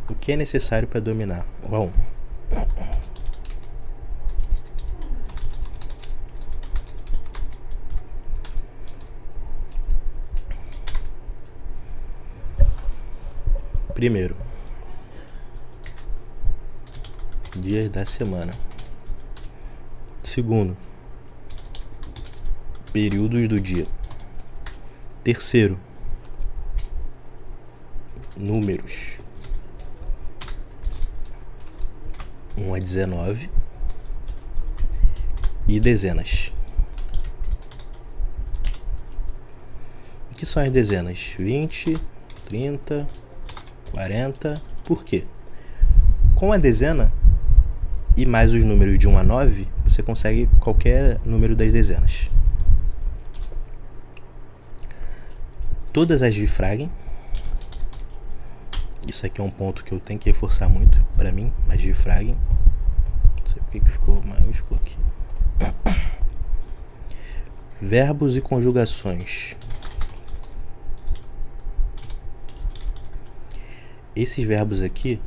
O que é necessário para dominar o A1? Primeiro, dias da semana. Segundo, períodos do dia. Terceiro, números 1 a 19 e dezenas. O que são as dezenas? 20, 30, 40. Por quê? Com a dezena e mais os números de 1 a 9, você consegue qualquer número das dezenas. Todas as Bifragem. Isso aqui é um ponto que eu tenho que reforçar muito pra mim, mas Bifragem. Não sei porque que ficou maiúsculo aqui. Verbos e conjugações. Esses verbos aqui,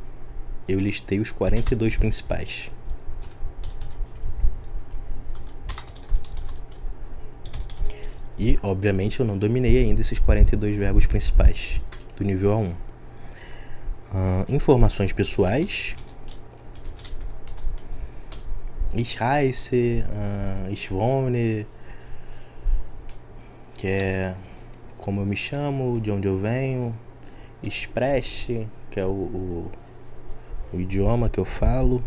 eu listei os 42 principais. E, obviamente, eu não dominei ainda esses 42 verbos principais do nível A1. Informações pessoais. Ich heiße, ich wohne, que é como eu me chamo, de onde eu venho. Spreche, que é o idioma que eu falo.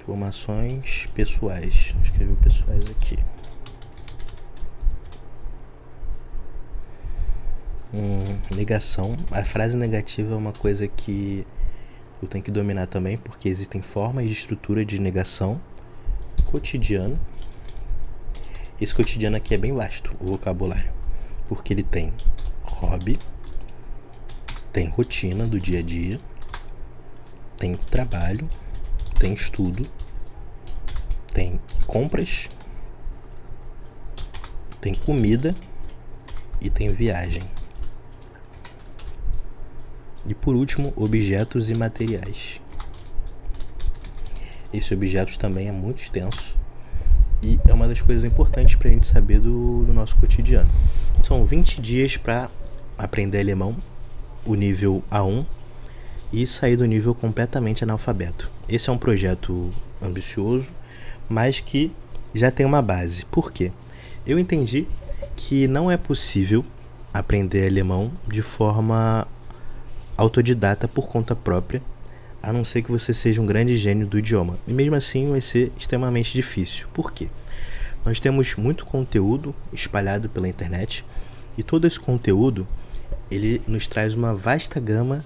Informações pessoais. Vou escrever pessoais aqui. Negação. A frase negativa é uma coisa que eu tenho que dominar também, porque existem formas de estrutura de negação. Cotidiano. Esse cotidiano aqui é bem vasto, o vocabulário, porque ele tem hobby, tem rotina do dia a dia, tem trabalho, tem estudo, tem compras, tem comida e tem viagem. E por último, objetos e materiais. Esse objetos também é muito extenso e é uma das coisas importantes para a gente saber do nosso cotidiano. São 20 dias para aprender alemão, o nível A1, e sair do nível completamente analfabeto. Esse é um projeto ambicioso, mas que já tem uma base. Por quê? Eu entendi que não é possível aprender alemão de forma autodidata por conta própria, a não ser que você seja um grande gênio do idioma. E mesmo assim vai ser extremamente difícil. Por quê? Nós temos muito conteúdo espalhado pela internet e todo esse conteúdo ele nos traz uma vasta gama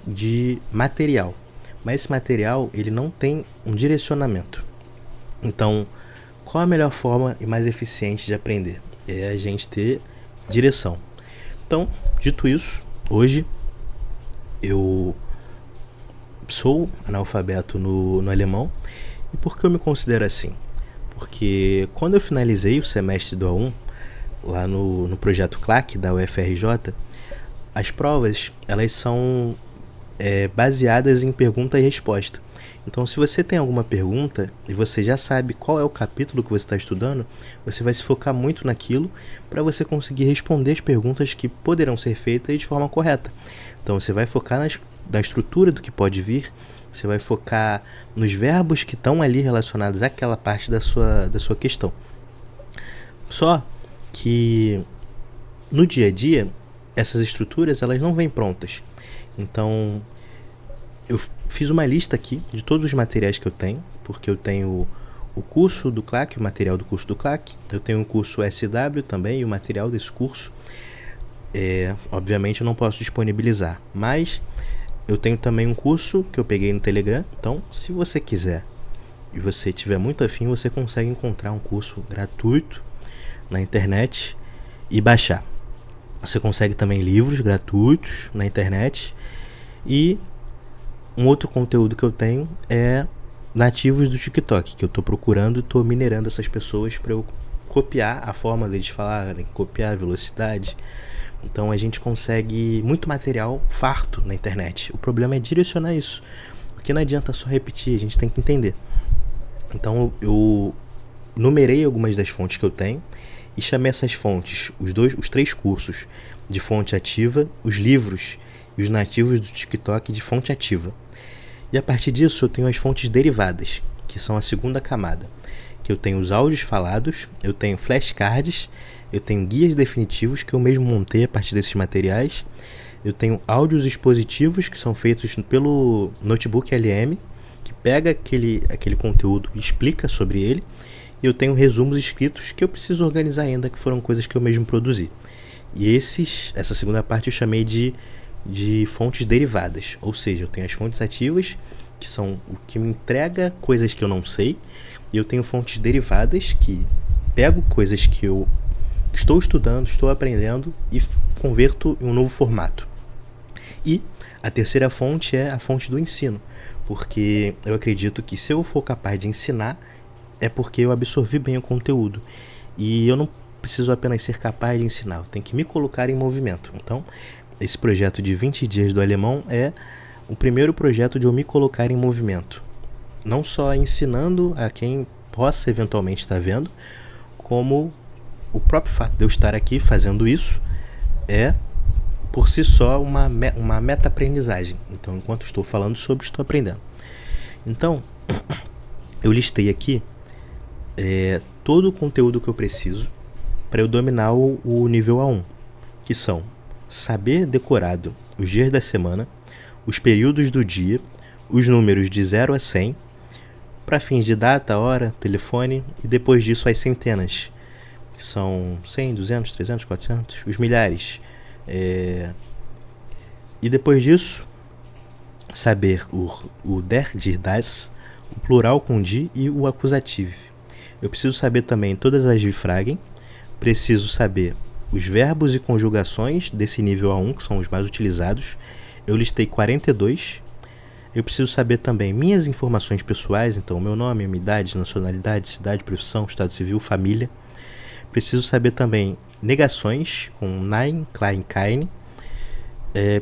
de material. Mas esse material ele não tem um direcionamento. Então, qual a melhor forma e mais eficiente de aprender? É a gente ter direção. Então, dito isso, hoje eu sou analfabeto no alemão. E por que eu me considero assim? Porque quando eu finalizei o semestre do A1, lá no projeto CLAC da UFRJ, as provas elas são baseadas em pergunta e resposta. Então, se você tem alguma pergunta e você já sabe qual é o capítulo que você está estudando, você vai se focar muito naquilo para você conseguir responder as perguntas que poderão ser feitas de forma correta. Então, você vai focar na estrutura do que pode vir, você vai focar nos verbos que estão ali relacionados àquela parte da sua questão. Só que no dia a dia, essas estruturas elas não vêm prontas. Então, eu fiz uma lista aqui de todos os materiais que eu tenho, porque eu tenho o curso do CLAC, o material do curso do CLAC, eu tenho o curso SW também e o material desse curso. Obviamente eu não posso disponibilizar, mas eu tenho também um curso que eu peguei no Telegram. Então, se você quiser e você tiver muito afim, você consegue encontrar um curso gratuito na internet e baixar. Você consegue também livros gratuitos na internet. E um outro conteúdo que eu tenho é nativos do TikTok, que eu estou procurando e estou minerando essas pessoas para eu copiar a forma deles falarem, copiar a velocidade, Então a gente consegue muito material farto na internet. O problema é direcionar isso, porque não adianta só repetir, a gente tem que entender. Então eu numerei algumas das fontes que eu tenho e chamei essas fontes, os 3 cursos de fonte ativa, os livros e os nativos do TikTok de fonte ativa. E a partir disso eu tenho as fontes derivadas, que são a segunda camada, que eu tenho os áudios falados, eu tenho flashcards, eu tenho guias definitivos que eu mesmo montei a partir desses materiais, eu tenho áudios expositivos que são feitos pelo notebook LM, que pega aquele conteúdo e explica sobre ele, e eu tenho resumos escritos que eu preciso organizar ainda, que foram coisas que eu mesmo produzi. E essa segunda parte eu chamei de fontes derivadas, ou seja, eu tenho as fontes ativas, que são o que me entrega coisas que eu não sei, e eu tenho fontes derivadas, que pego coisas que eu estou estudando, estou aprendendo e converto em um novo formato. E a terceira fonte é a fonte do ensino, porque eu acredito que se eu for capaz de ensinar, é porque eu absorvi bem o conteúdo. E eu não preciso apenas ser capaz de ensinar, eu tenho que me colocar em movimento. Então, esse projeto de 20 dias do alemão é o primeiro projeto de eu me colocar em movimento. Não só ensinando a quem possa eventualmente estar vendo, como o próprio fato de eu estar aqui fazendo isso é, por si só, uma meta-aprendizagem. Então, enquanto estou falando sobre, estou aprendendo. Então, eu listei aqui todo o conteúdo que eu preciso para eu dominar o nível A1, que são saber decorado os dias da semana, os períodos do dia, os números de 0 a 100, para fins de data, hora, telefone, e depois disso as centenas, que são 100, 200, 300, 400, os milhares. E depois disso, saber o der, dir, das, o plural com die e o acusativo. Eu preciso saber também todas as Bifragen, preciso saber os verbos e conjugações desse nível A1, que são os mais utilizados. Eu listei 42. Eu preciso saber também minhas informações pessoais, então meu nome, minha idade, nacionalidade, cidade, profissão, estado civil, família. Preciso saber também negações, com nein, klein, keine.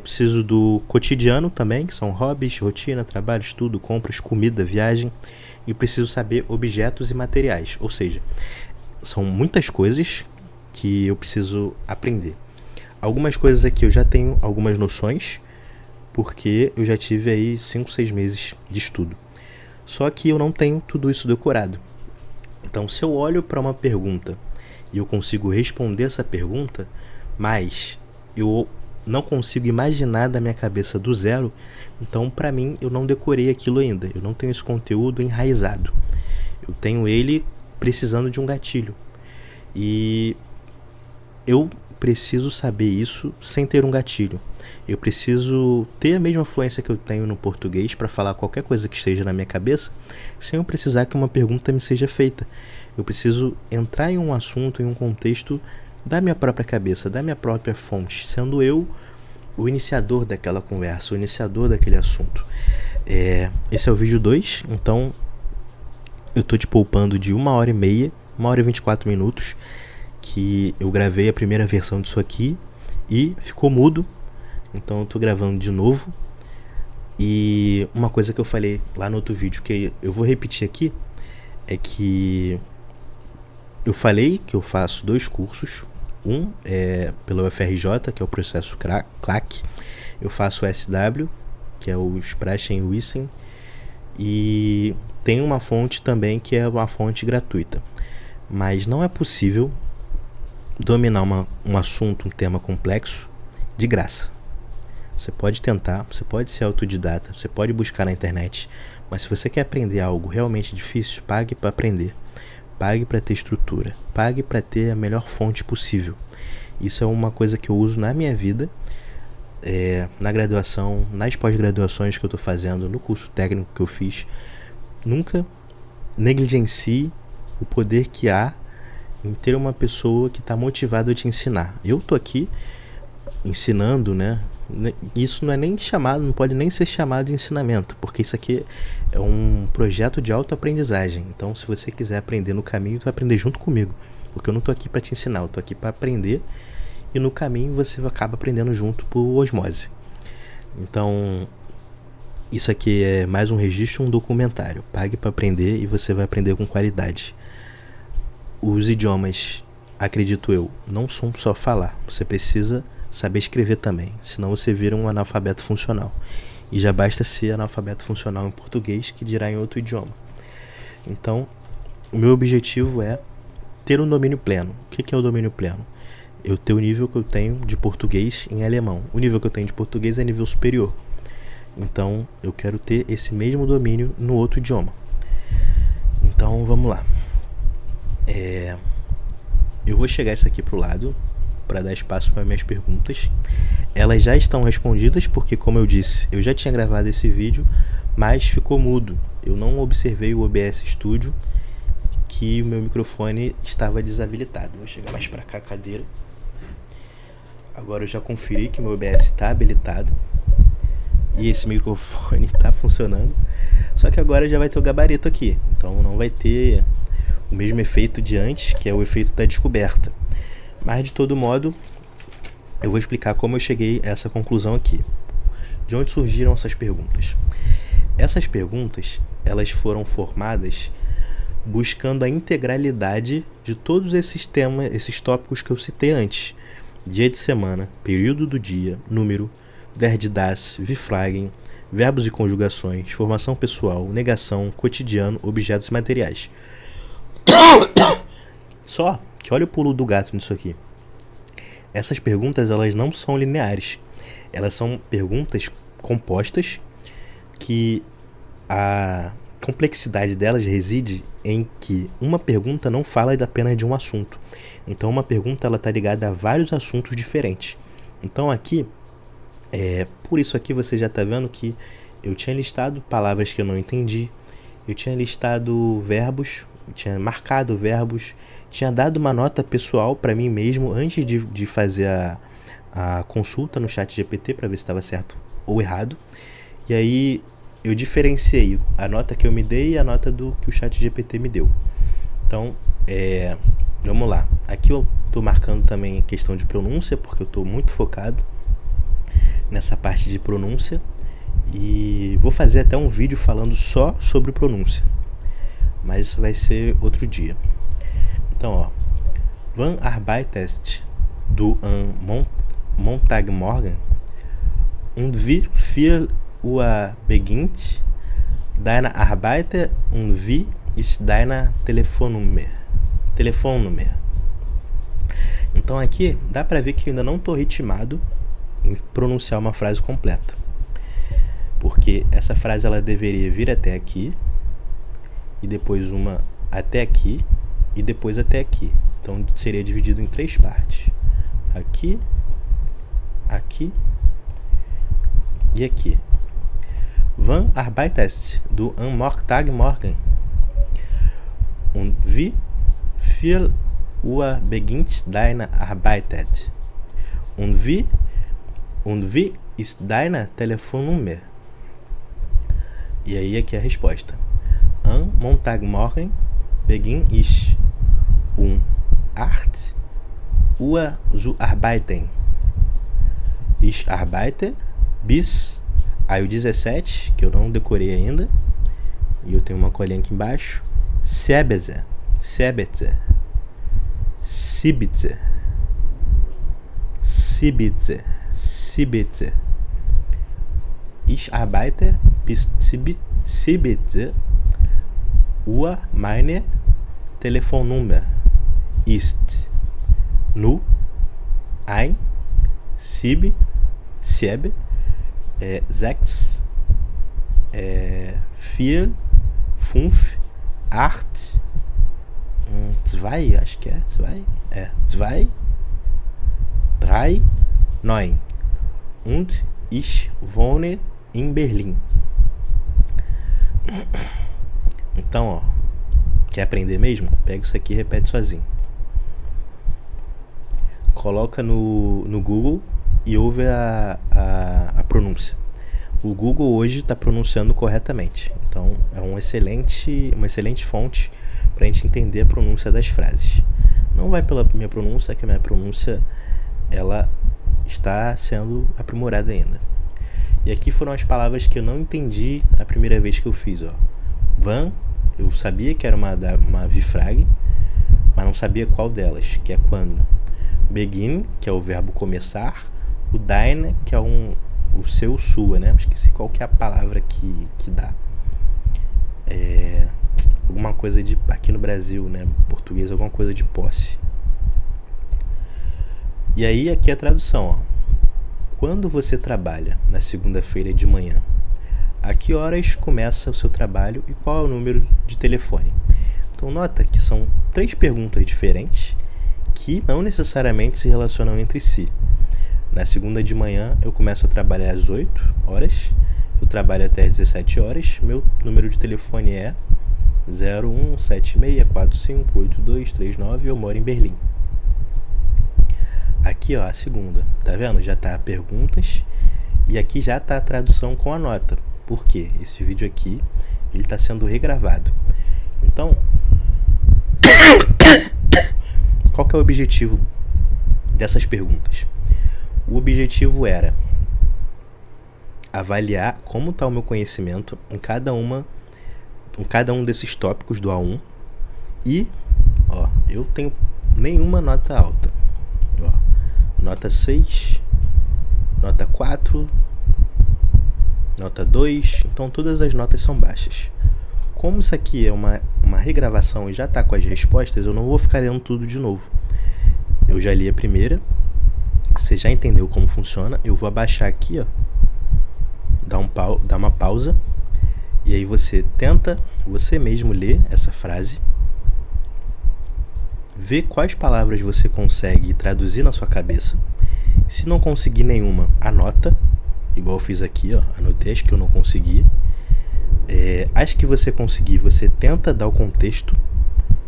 Preciso do cotidiano também, que são hobbies, rotina, trabalho, estudo, compras, comida, viagem. E preciso saber objetos e materiais, ou seja, são muitas coisas que eu preciso aprender. Algumas coisas aqui eu já tenho algumas noções, porque eu já tive aí 5, 6 meses de estudo. Só que eu não tenho tudo isso decorado. Então, se eu olho para uma pergunta e eu consigo responder essa pergunta, mas eu não consigo imaginar da minha cabeça do zero, então para mim eu não decorei aquilo ainda. Eu não tenho esse conteúdo enraizado. Eu tenho ele precisando de um gatilho. E eu preciso saber isso sem ter um gatilho. Eu preciso ter a mesma fluência que eu tenho no português para falar qualquer coisa que esteja na minha cabeça, sem eu precisar que uma pergunta me seja feita. Eu preciso entrar em um assunto, em um contexto da minha própria cabeça, da minha própria fonte, sendo eu o iniciador daquela conversa, o iniciador daquele assunto. Esse é o vídeo 2, então eu tô te poupando de 1h30, 1h24 minutos, que eu gravei a primeira versão disso aqui e ficou mudo, então eu tô gravando de novo. E uma coisa que eu falei lá no outro vídeo, que eu vou repetir aqui, é que eu falei que eu faço 2 cursos. Um é pela UFRJ, que é o processo CLAC. Eu faço o SW, que é o Sprachenwissen. E tem uma fonte também que é uma fonte gratuita. Mas não é possível dominar um assunto, um tema complexo, de graça. Você pode tentar, você pode ser autodidata, você pode buscar na internet, mas se você quer aprender algo realmente difícil, pague para aprender. Pague para ter estrutura, pague para ter a melhor fonte possível. Isso é uma coisa que eu uso na minha vida, na graduação, nas pós-graduações que eu estou fazendo, no curso técnico que eu fiz. Nunca negligencie o poder que há em ter uma pessoa que está motivada a te ensinar. Eu estou aqui ensinando, né? Isso não é nem chamado, não pode nem ser chamado de ensinamento, porque isso aqui é um projeto de autoaprendizagem. Então, se você quiser aprender no caminho, tu vai aprender junto comigo, porque eu não estou aqui para te ensinar, eu estou aqui para aprender e no caminho você acaba aprendendo junto por osmose. Então, isso aqui é mais um registro, um documentário. Pague para aprender e você vai aprender com qualidade. Os idiomas, acredito eu, não são só falar. Você precisa saber escrever também, senão você vira um analfabeto funcional. E já basta ser analfabeto funcional em português, que dirá em outro idioma. Então, o meu objetivo é ter um domínio pleno. O que é o domínio pleno? Eu ter o nível que eu tenho de português em alemão. O nível que eu tenho de português é nível superior. Então, eu quero ter esse mesmo domínio no outro idioma. Então, vamos lá. Eu vou chegar isso aqui pro lado para dar espaço para minhas perguntas. Elas já estão respondidas porque, como eu disse, eu já tinha gravado esse vídeo, mas ficou mudo. Eu não observei o OBS Studio, que o meu microfone estava desabilitado. Vou chegar mais para cá a cadeira. Agora eu já conferi que meu OBS está habilitado e esse microfone está funcionando. Só que agora já vai ter o gabarito aqui, então não vai ter o mesmo efeito de antes, que é o efeito da descoberta. Mas de todo modo, eu vou explicar como eu cheguei a essa conclusão aqui. De onde surgiram essas perguntas? Essas perguntas, elas foram formadas buscando a integralidade de todos esses temas, esses tópicos que eu citei antes. Dia de semana, período do dia, número, der das, Vifragen, verbos e conjugações, formação pessoal, negação, cotidiano, objetos materiais. Só que olha o pulo do gato nisso aqui. Essas perguntas, elas não são lineares. Elas são perguntas compostas que a complexidade delas reside em que uma pergunta não fala apenas de um assunto. Então uma pergunta ela está ligada a vários assuntos diferentes. Então aqui, por isso aqui você já está vendo que eu tinha listado palavras que eu não entendi, eu tinha listado verbos, eu tinha marcado verbos, tinha dado uma nota pessoal para mim mesmo antes de fazer a consulta no ChatGPT para ver se estava certo ou errado. E aí eu diferenciei a nota que eu me dei e a nota que o ChatGPT me deu. Então, vamos lá. Aqui eu estou marcando também a questão de pronúncia, porque eu estou muito focado nessa parte de pronúncia. E vou fazer até um vídeo falando só sobre pronúncia. Mas isso vai ser outro dia. Então, ó. Wann arbeitest du am Montagmorgen? Und wie viel Uhr beginnt deine Arbeit und wie ist deine Telefonnummer? Então aqui dá pra ver que eu ainda não tô ritmado em pronunciar uma frase completa. Porque essa frase ela deveria vir até aqui e depois uma até aqui e depois até aqui. Então seria dividido em 3 partes. Aqui, aqui e aqui. Wann arbeitest du am Montagmorgen? Und wie viel Uhr beginnt deine Arbeit? Und wie ist deine Telefonnummer? E aí aqui a resposta. Am Montagmorgen beginn ich 8 Uhr zu arbeiten. Ich arbeite bis... Aí o 17, que eu não decorei ainda, e eu tenho uma colinha aqui embaixo. Sebeze. Ich arbeite bis 17 Uhr. Meine Telefonnummer ist 0 1 7 6 4 5 8 2, acho que é 2, 2 3 9 und ich wohne in Berlin. Então, ó, quer aprender mesmo? Pega isso aqui e repete sozinho. Coloca no Google e ouve a pronúncia. O Google hoje está pronunciando corretamente. Então, é uma excelente fonte para a gente entender a pronúncia das frases. Não vai pela minha pronúncia, que a minha pronúncia ela está sendo aprimorada ainda. E aqui foram as palavras que eu não entendi a primeira vez que eu fiz, ó. Van, eu sabia que era uma vifrag, mas não sabia qual delas, que é quando. Begin, que é o verbo começar. O dine, que é o seu, sua, né? Esqueci qual que é a palavra que dá. Alguma coisa de, aqui no Brasil, né? Português, alguma coisa de posse. E aí aqui a tradução, ó. Quando você trabalha na segunda-feira de manhã, a que horas começa o seu trabalho e qual é o número de telefone? Então nota que são 3 perguntas diferentes que não necessariamente se relacionam entre si. Na segunda de manhã eu começo a trabalhar às 8 horas, eu trabalho até às 17 horas, meu número de telefone é 0176458239 e eu moro em Berlim. Aqui ó, a segunda, tá vendo? Já tá perguntas e aqui já tá a tradução com a nota. Por quê? Esse vídeo aqui, ele tá sendo regravado. Então, qual que é o objetivo dessas perguntas? O objetivo era avaliar como está o meu conhecimento em cada um desses tópicos do A1 e, ó, eu tenho nenhuma nota alta. Ó, nota 6, nota 4, nota 2, então todas as notas são baixas. Como isso aqui é uma regravação e já está com as respostas, eu não vou ficar lendo tudo de novo. Eu já li a primeira, você já entendeu como funciona, eu vou abaixar aqui, ó, dar uma pausa, e aí você tenta, você mesmo ler essa frase, ver quais palavras você consegue traduzir na sua cabeça. Se não conseguir nenhuma, anota, igual eu fiz aqui, ó, anotei as que eu não consegui. As que você conseguir, você tenta dar o contexto.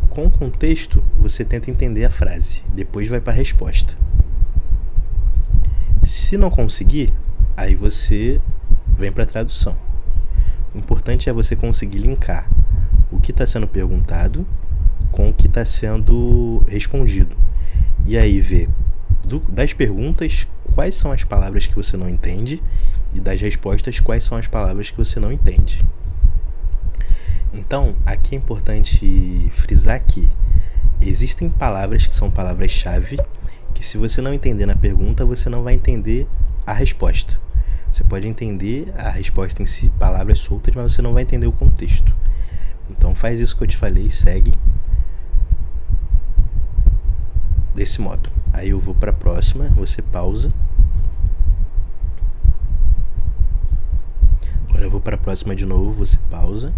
Com o contexto, você tenta entender a frase. Depois vai para a resposta. Se não conseguir, aí você vem para a tradução. O importante é você conseguir linkar o que está sendo perguntado com o que está sendo respondido. E aí ver das perguntas quais são as palavras que você não entende e das respostas quais são as palavras que você não entende. Então, aqui é importante frisar que existem palavras que são palavras-chave que se você não entender na pergunta, você não vai entender a resposta. Você pode entender a resposta em si, palavras soltas, mas você não vai entender o contexto. Então faz isso que eu te falei, segue desse modo. Aí eu vou para a próxima, você pausa. Agora eu vou para a próxima de novo, você pausa.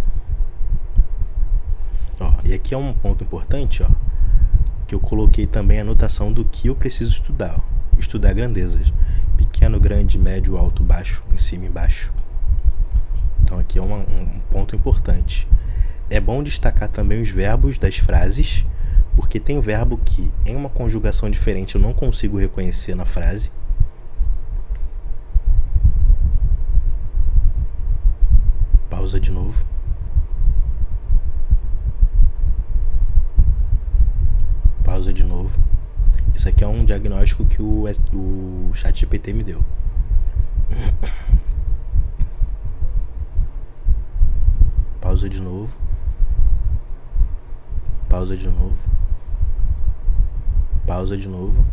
Ó, e aqui é um ponto importante, ó, que eu coloquei também a anotação do que eu preciso estudar. Ó. Estudar grandezas. Pequeno, grande, médio, alto, baixo, em cima e embaixo. Então aqui é um ponto importante. É bom destacar também os verbos das frases, porque tem verbo que em uma conjugação diferente eu não consigo reconhecer na frase. Pausa de novo. Pausa de novo. Isso aqui é um diagnóstico que o ChatGPT me deu. Pausa de novo. Pausa de novo. Pausa de novo.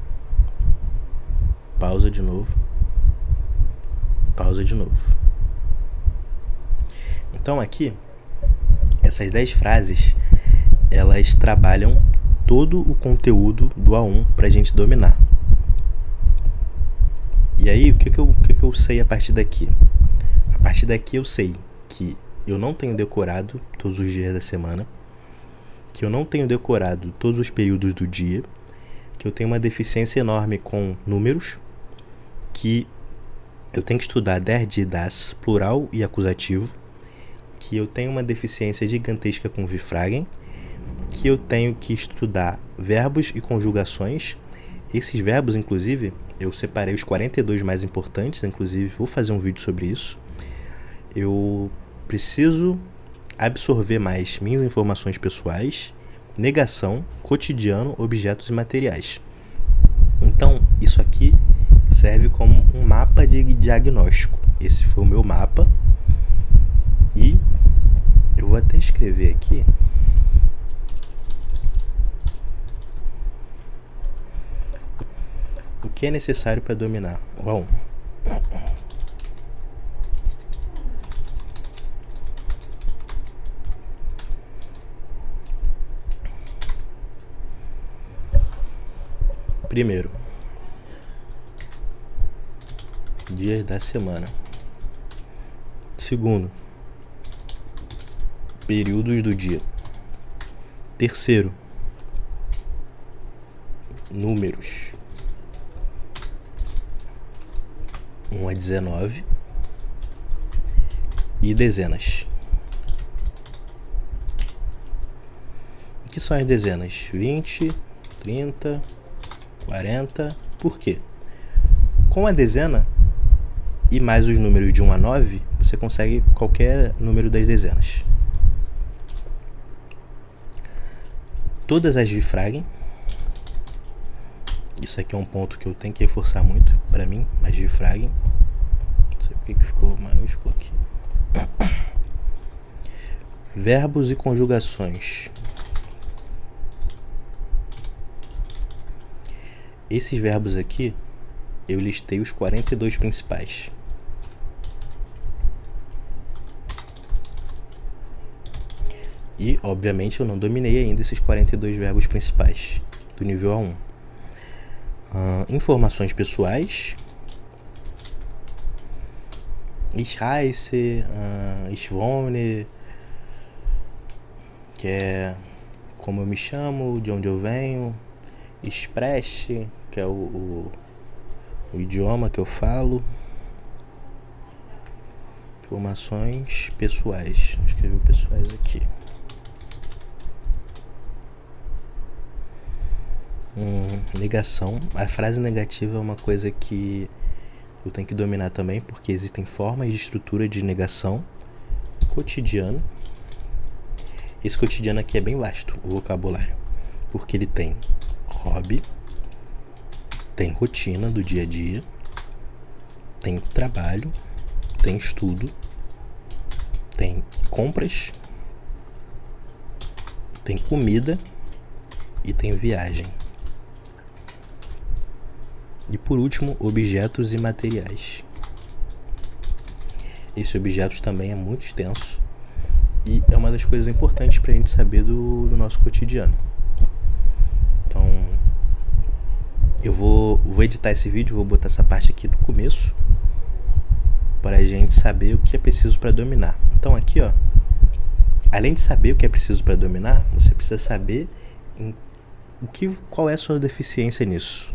Pausa de novo. Pausa de novo. Então aqui, essas 10 frases, elas trabalham todo o conteúdo do A1 para a gente dominar. E aí, o que eu sei a partir daqui? A partir daqui eu sei que eu não tenho decorado todos os dias da semana, que eu não tenho decorado todos os períodos do dia, que eu tenho uma deficiência enorme com números, que eu tenho que estudar der, de, das, plural e acusativo, que eu tenho uma deficiência gigantesca com Vifragen, que eu tenho que estudar verbos e conjugações. Esses verbos, inclusive, eu separei os 42 mais importantes, inclusive vou fazer um vídeo sobre isso. Eu preciso absorver mais minhas informações pessoais, negação, cotidiano, objetos e materiais. Então, isso aqui serve como um mapa de diagnóstico. Esse foi o meu mapa. E eu vou até escrever aqui. O que é necessário para dominar? Bom, primeiro, dias da semana. Segundo, períodos do dia. Terceiro, números. 1 a 19 e dezenas. O que são as dezenas? 20, 30, 40. Por quê? Com a dezena e mais os números de 1 a 9, você consegue qualquer número das dezenas. Todas as Bifragem. Isso aqui é um ponto que eu tenho que reforçar muito pra mim, mas Bifragem. Não sei porque que ficou maiúsculo aqui. Verbos e conjugações. Esses verbos aqui, eu listei os 42 principais. E, obviamente, eu não dominei ainda esses 42 verbos principais do nível A1. Informações pessoais. Ich heiße, ich wohne, que é como eu me chamo, de onde eu venho. Ich spreche, que é o idioma que eu falo. Informações pessoais. Vou escrever pessoais aqui. Negação. A frase negativa é uma coisa que eu tenho que dominar também, porque existem formas de estrutura de negação. Cotidiano. Esse cotidiano aqui é bem vasto, o vocabulário, porque ele tem hobby, tem rotina do dia a dia, tem trabalho, tem estudo, tem compras, tem comida e tem viagem. E por último, objetos e materiais. Esse objetos também é muito extenso e é uma das coisas importantes para a gente saber do nosso cotidiano. Então, eu vou editar esse vídeo, vou botar essa parte aqui do começo para a gente saber o que é preciso para dominar. Então aqui, ó, além de saber o que é preciso para dominar, você precisa saber qual é a sua deficiência nisso.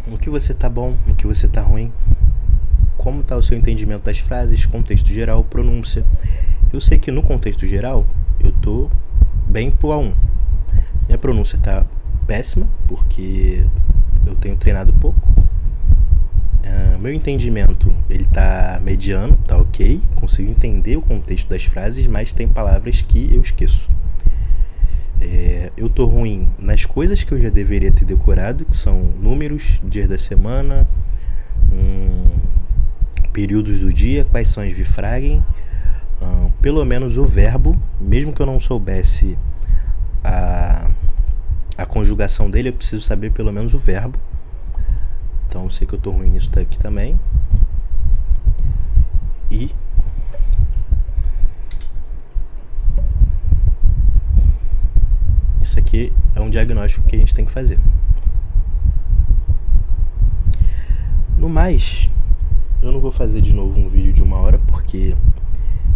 No que você tá bom, no que você tá ruim, como tá o seu entendimento das frases, contexto geral, pronúncia. Eu sei que no contexto geral eu tô bem pro A1. Minha pronúncia tá péssima, porque eu tenho treinado pouco. Meu entendimento, ele tá mediano, tá ok. Consigo entender o contexto das frases, mas tem palavras que eu esqueço. Eu tô ruim nas coisas que eu já deveria ter decorado, que são números, dias da semana, períodos do dia, quais são as Bifragem, pelo menos o verbo, mesmo que eu não soubesse a conjugação dele, eu preciso saber pelo menos o verbo. Então eu sei que eu tô ruim nisso daqui também. E isso aqui é um diagnóstico que a gente tem que fazer. No mais, eu não vou fazer de novo um vídeo de 1 hora, porque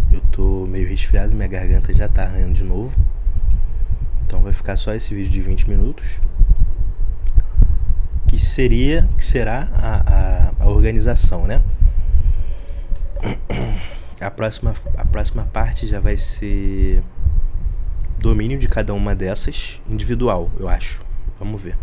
eu tô meio resfriado, minha garganta já tá arranhando de novo. Então vai ficar só esse vídeo de 20 minutos, que que será a organização, né? A próxima parte já vai ser domínio de cada uma dessas, individual, eu acho. Vamos ver.